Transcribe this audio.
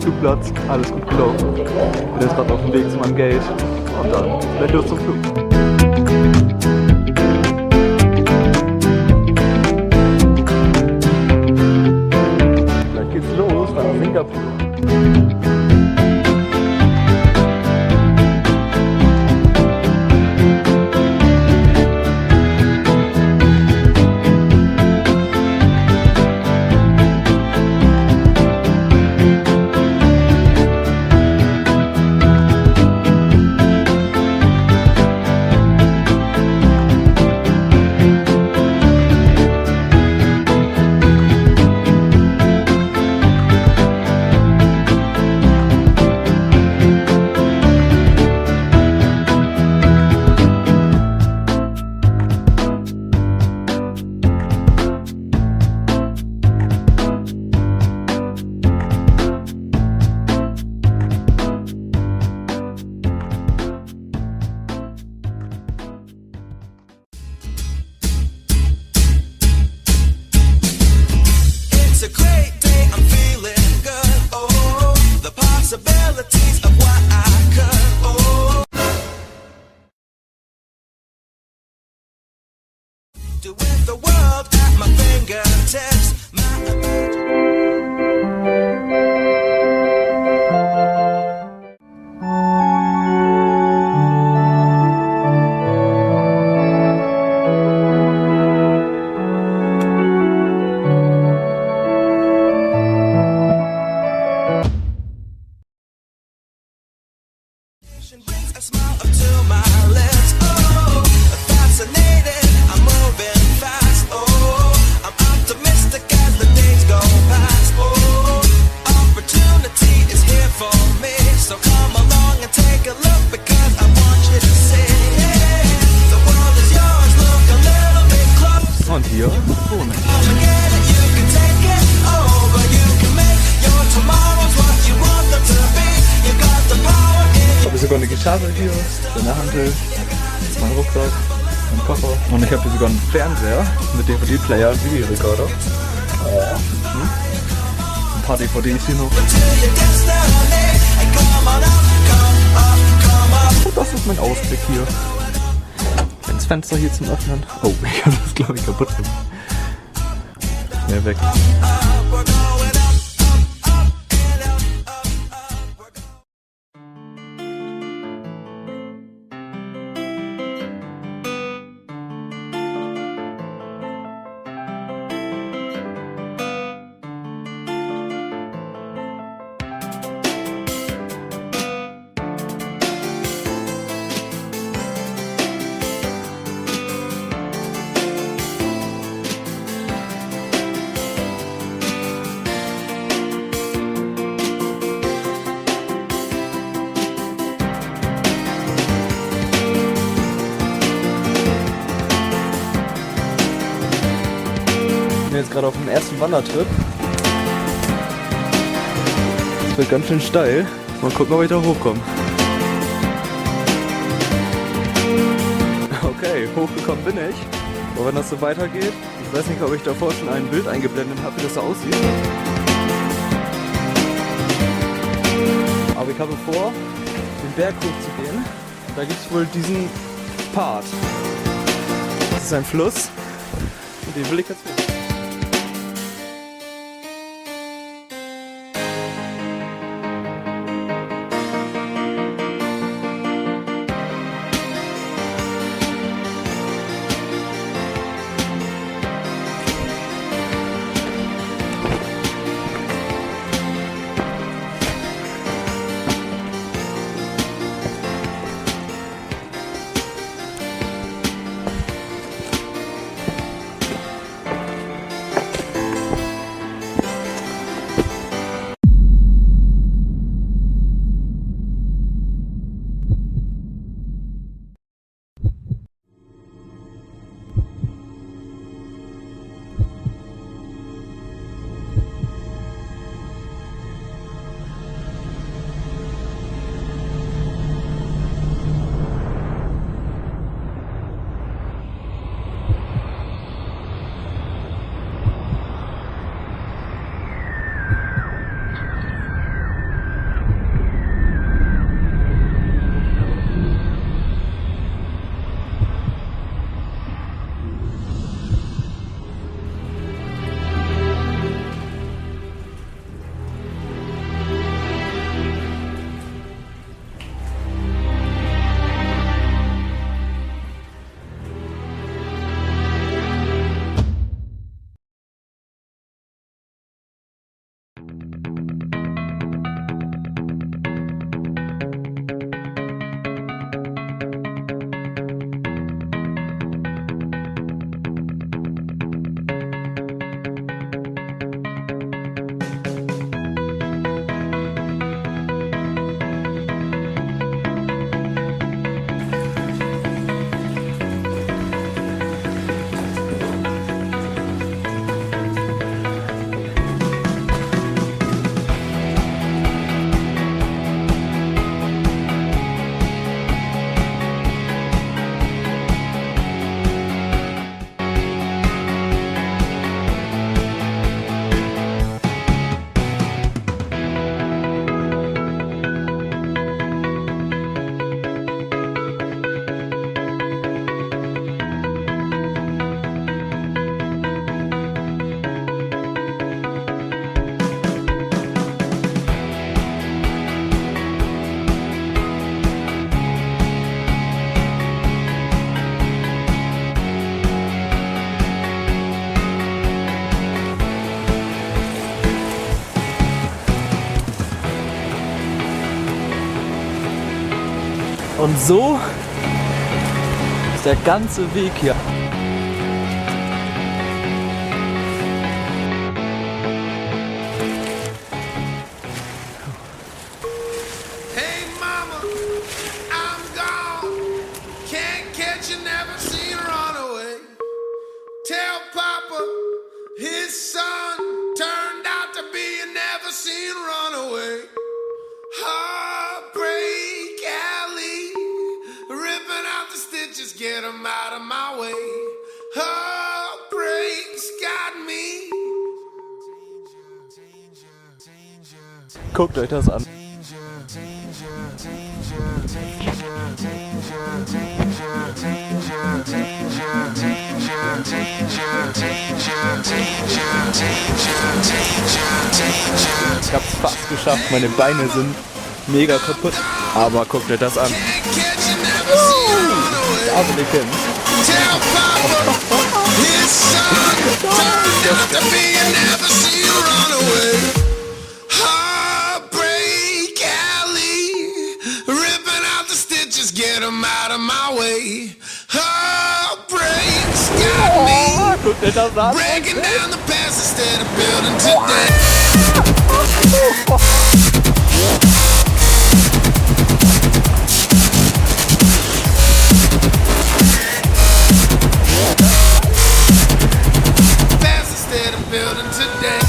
Flugplatz, alles gut gelaufen. Bin jetzt gerade auf dem Weg zu meinem Gate und dann gleich los zum Flug. Gleich geht's los nach Singapur. With the world at my fingertips, brings a smile up to my lips. Oh, fascinated, I'm moving fast. Oh, I'm optimistic as the days go past. Oh, opportunity is here for me, so come along and take a look because I want you to see. Yeah, the world is yours, look a little bit close. Und hier wohne ich. Come and get it, you can take it over. You can make your tomorrows what you want them to be. You got the power in. Ich habe sogar eine Gitarre hier, der Handel, mein Rucksack, mein Koffer. Und ich habe hier sogar einen Fernseher mit DVD-Player und Videorekorder. Ein paar DVDs hier noch. Und das ist mein Ausblick hier. Kleines Fenster hier zum Öffnen. Oh, ich habe das glaube ich kaputt gemacht. Schnell weg. Ich bin jetzt gerade auf dem ersten Wandertrip. Es wird ganz schön steil. Mal gucken, ob ich da hochkomme. Okay, hochgekommen bin ich. Aber wenn das so weitergeht, ich weiß nicht, ob ich davor schon ein Bild eingeblendet habe, wie das so aussieht. Aber ich habe vor, den Berg hochzugehen. Und da gibt es wohl diesen Part. Das ist ein Fluss. Und den will ich jetzt hoch. Und so ist der ganze Weg hier. Hey mama, I'm gone. Can't catch you, never seen run away. Tell papa his son turned out to be a never seen run away. Heartbreak alley, ripping out the stitches, get 'em out of my way. Heartbreak's got me. Guckt euch das an. Ich hab's fast geschafft, meine Beine sind mega kaputt. Aber guckt euch das an. Da bin ich hin. Tell papa his son turned out to be a never seen run away. Heartbreak alley, ripping out the stitches, get 'em out of my way. Heartbreak's got me, Guckt euch das an. breaking down the past instead of building today. Past instead of building today.